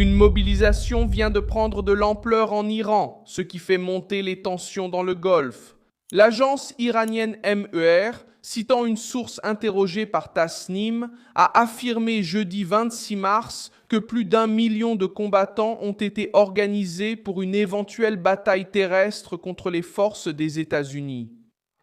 Une mobilisation vient de prendre de l'ampleur en Iran, ce qui fait monter les tensions dans le Golfe. L'agence iranienne MER, citant une source interrogée par Tasnim, a affirmé jeudi 26 mars que plus d'1 million de combattants ont été organisés pour une éventuelle bataille terrestre contre les forces des États-Unis.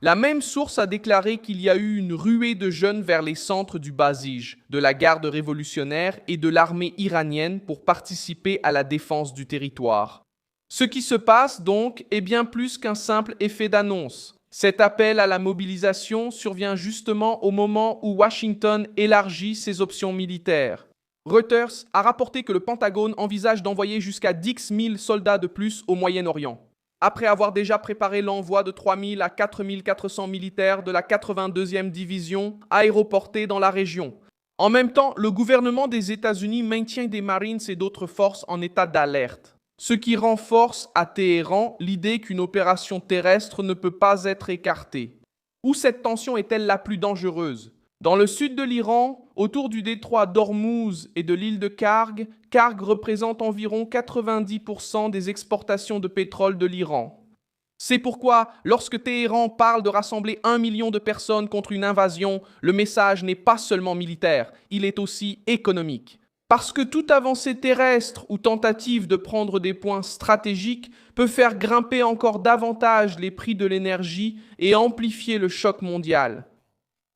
La même source a déclaré qu'il y a eu une ruée de jeunes vers les centres du Basij, de la garde révolutionnaire et de l'armée iranienne pour participer à la défense du territoire. Ce qui se passe donc est bien plus qu'un simple effet d'annonce. Cet appel à la mobilisation survient justement au moment où Washington élargit ses options militaires. Reuters a rapporté que le Pentagone envisage d'envoyer jusqu'à 10 000 soldats de plus au Moyen-Orient, après avoir déjà préparé l'envoi de 3 000 à 4 400 militaires de la 82e division aéroportée dans la région. En même temps, le gouvernement des États-Unis maintient des Marines et d'autres forces en état d'alerte, ce qui renforce à Téhéran l'idée qu'une opération terrestre ne peut pas être écartée. Où cette tension est-elle la plus dangereuse? Dans le sud de l'Iran, autour du détroit d'Ormuz et de l'île de Karg, Karg représente environ 90% des exportations de pétrole de l'Iran. C'est pourquoi, lorsque Téhéran parle de rassembler 1 million de personnes contre une invasion, le message n'est pas seulement militaire, il est aussi économique. Parce que toute avancée terrestre ou tentative de prendre des points stratégiques peut faire grimper encore davantage les prix de l'énergie et amplifier le choc mondial.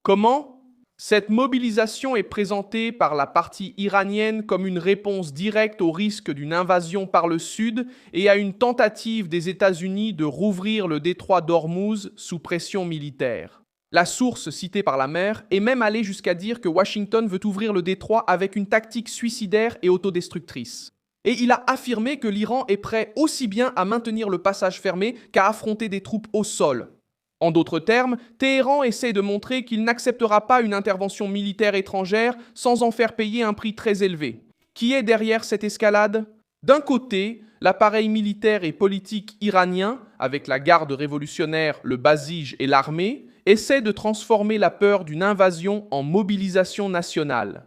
Comment ? Cette mobilisation est présentée par la partie iranienne comme une réponse directe au risque d'une invasion par le Sud et à une tentative des États-Unis de rouvrir le détroit d'Ormuz sous pression militaire. La source citée par la mer est même allée jusqu'à dire que Washington veut ouvrir le détroit avec une tactique suicidaire et autodestructrice. Et il a affirmé que l'Iran est prêt aussi bien à maintenir le passage fermé qu'à affronter des troupes au sol. En d'autres termes, Téhéran essaie de montrer qu'il n'acceptera pas une intervention militaire étrangère sans en faire payer un prix très élevé. Qui est derrière cette escalade? D'un côté, l'appareil militaire et politique iranien, avec la garde révolutionnaire, le Basij et l'armée, essaie de transformer la peur d'une invasion en mobilisation nationale.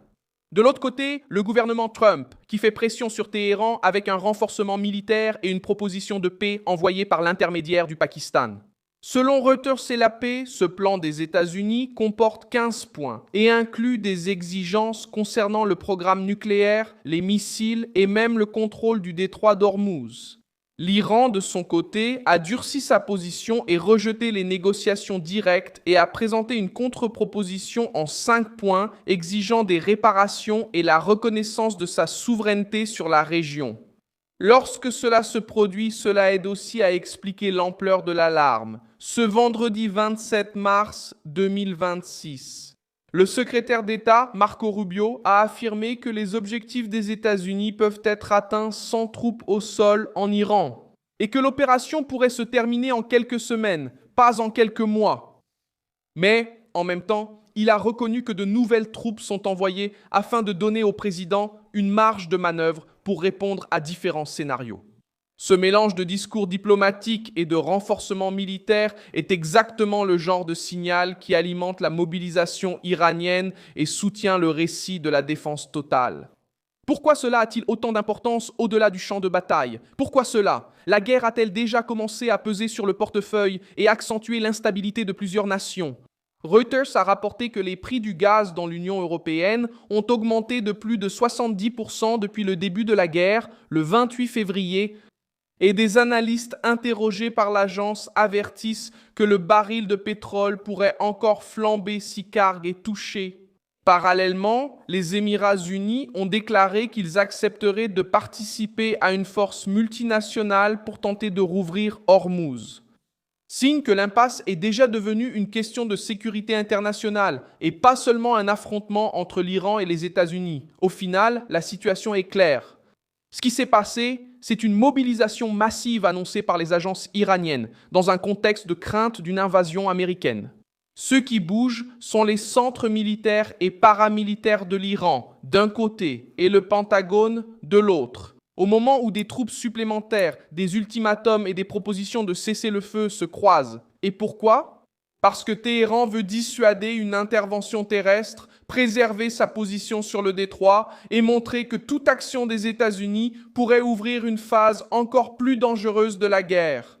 De l'autre côté, le gouvernement Trump, qui fait pression sur Téhéran avec un renforcement militaire et une proposition de paix envoyée par l'intermédiaire du Pakistan. Selon Reuters et la paix, ce plan des États-Unis comporte 15 points et inclut des exigences concernant le programme nucléaire, les missiles et même le contrôle du détroit d'Ormuz. L'Iran, de son côté, a durci sa position et rejeté les négociations directes et a présenté une contre-proposition en 5 points exigeant des réparations et la reconnaissance de sa souveraineté sur la région. Lorsque cela se produit, cela aide aussi à expliquer l'ampleur de l'alarme. Ce vendredi 27 mars 2026, le secrétaire d'État, Marco Rubio, a affirmé que les objectifs des États-Unis peuvent être atteints sans troupes au sol en Iran et que l'opération pourrait se terminer en quelques semaines, pas en quelques mois. Mais, en même temps, il a reconnu que de nouvelles troupes sont envoyées afin de donner au président une marge de manœuvre pour répondre à différents scénarios. Ce mélange de discours diplomatiques et de renforcement militaire est exactement le genre de signal qui alimente la mobilisation iranienne et soutient le récit de la défense totale. Pourquoi cela a-t-il autant d'importance au-delà du champ de bataille? Pourquoi cela? La guerre a-t-elle déjà commencé à peser sur le portefeuille et accentuer l'instabilité de plusieurs nations? Reuters a rapporté que les prix du gaz dans l'Union européenne ont augmenté de plus de 70% depuis le début de la guerre, le 28 février, et des analystes interrogés par l'agence avertissent que le baril de pétrole pourrait encore flamber si Karg est touché. Parallèlement, les Émirats unis ont déclaré qu'ils accepteraient de participer à une force multinationale pour tenter de rouvrir Ormuz. Signe que l'impasse est déjà devenue une question de sécurité internationale et pas seulement un affrontement entre l'Iran et les États-Unis. Au final, la situation est claire. Ce qui s'est passé, c'est une mobilisation massive annoncée par les agences iraniennes dans un contexte de crainte d'une invasion américaine. Ceux qui bougent sont les centres militaires et paramilitaires de l'Iran, d'un côté, et le Pentagone, de l'autre. Au moment où des troupes supplémentaires, des ultimatums et des propositions de cessez-le-feu se croisent. Et pourquoi? parce que Téhéran veut dissuader une intervention terrestre, préserver sa position sur le détroit et montrer que toute action des États-Unis pourrait ouvrir une phase encore plus dangereuse de la guerre.